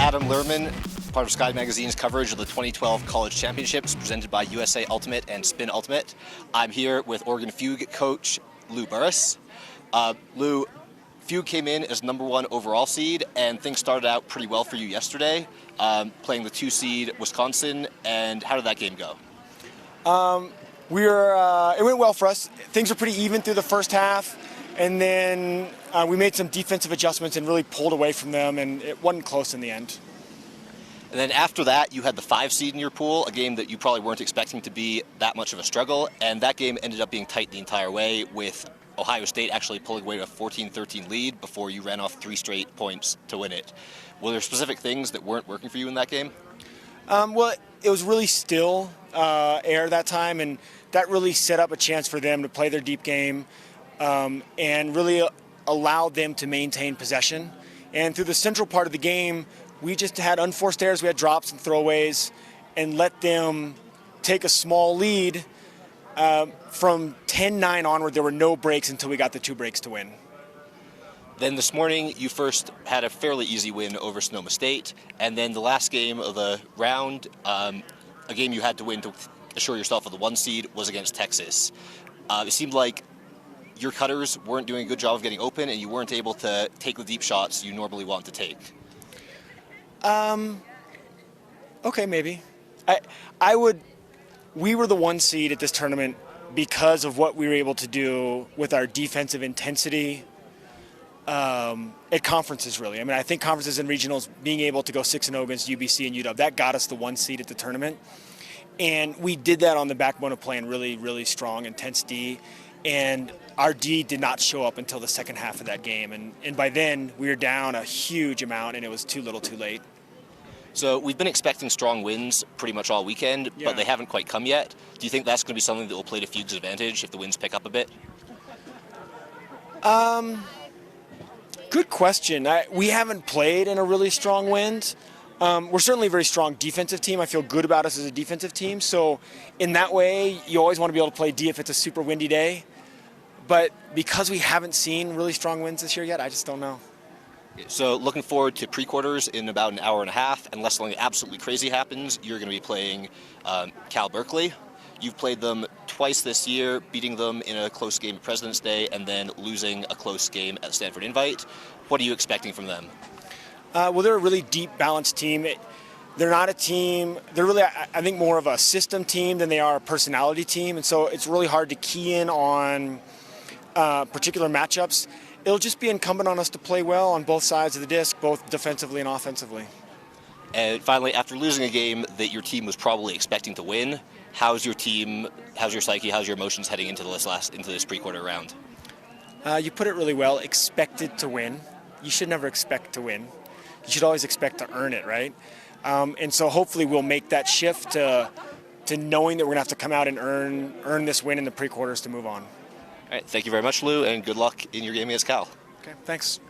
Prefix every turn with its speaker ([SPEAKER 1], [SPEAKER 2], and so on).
[SPEAKER 1] Adam Lerman, part of Sky Magazine's coverage of the 2012 College Championships presented by USA Ultimate and Spin Ultimate. I'm here with Oregon Fugue coach Lou Burruss. Lou, Fugue came in as #1 overall seed, and things started out pretty well for you yesterday, playing the 2 seed Wisconsin. And how did that game go?
[SPEAKER 2] It went well for us. Things were pretty even through the first half, and then we made some defensive adjustments and really pulled away from them, and it wasn't close in the end.
[SPEAKER 1] And then after that, you had the 5 seed in your pool, a game that you probably weren't expecting to be that much of a struggle, and that game ended up being tight the entire way, with Ohio State actually pulling away to a 14-13 lead before you ran off 3 straight points to win it. Were there specific things that weren't working for you in that game?
[SPEAKER 2] Well, it was really still air that time, and that really set up a chance for them to play their deep game and really allowed them to maintain possession. And through the central part of the game, we just had unforced errors. We had drops and throwaways, and let them take a small lead. From 10-9 onward, there were no breaks until we got the 2 breaks to win.
[SPEAKER 1] Then this morning, you first had a fairly easy win over Sonoma State, and then the last game of the round, a game you had to win to assure yourself of the 1 seed, was against Texas. It seemed like your cutters weren't doing a good job of getting open, and you weren't able to take the deep shots you normally want to take.
[SPEAKER 2] Okay, maybe. We were the 1 seed at this tournament because of what we were able to do with our defensive intensity at conferences, really. I mean, I think conferences and regionals, being able to go 6-0 against UBC and UW, that got us the 1 seed at the tournament. And we did that on the backbone of playing really, really strong, intense D. And our D did not show up until the second half of that game. And by then, we were down a huge amount, and it was too little too late.
[SPEAKER 1] So we've been expecting strong wins pretty much all weekend, but they haven't quite come yet. Do you think that's going to be something that will play to Fugue's advantage if the wins pick up a bit?
[SPEAKER 2] Good question. We haven't played in a really strong wind. We're certainly a very strong defensive team. I feel good about us as a defensive team. So in that way, you always want to be able to play D if it's a super windy day. But because we haven't seen really strong winds this year yet, I just don't know.
[SPEAKER 1] So looking forward to pre-quarters in about an hour and a half. Unless something absolutely crazy happens, you're going to be playing Cal Berkeley. You've played them twice this year, beating them in a close game at President's Day and then losing a close game at Stanford Invite. What are you expecting from them?
[SPEAKER 2] Well, they're a really deep, balanced team. They're not a team. They're really, I think, more of a system team than they are a personality team. And so it's really hard to key in on particular matchups. It'll just be incumbent on us to play well on both sides of the disc, both defensively and offensively.
[SPEAKER 1] And finally, after losing a game that your team was probably expecting to win, how's your team, how's your psyche, how's your emotions heading into this pre-quarter round?
[SPEAKER 2] You put it really well, expected to win. You should never expect to win. You should always expect to earn it, right? And so hopefully we'll make that shift to knowing that we're going to have to come out and earn this win in the pre-quarters to move on.
[SPEAKER 1] All right, thank you very much, Lou, and good luck in your game against Cal.
[SPEAKER 2] Okay, thanks.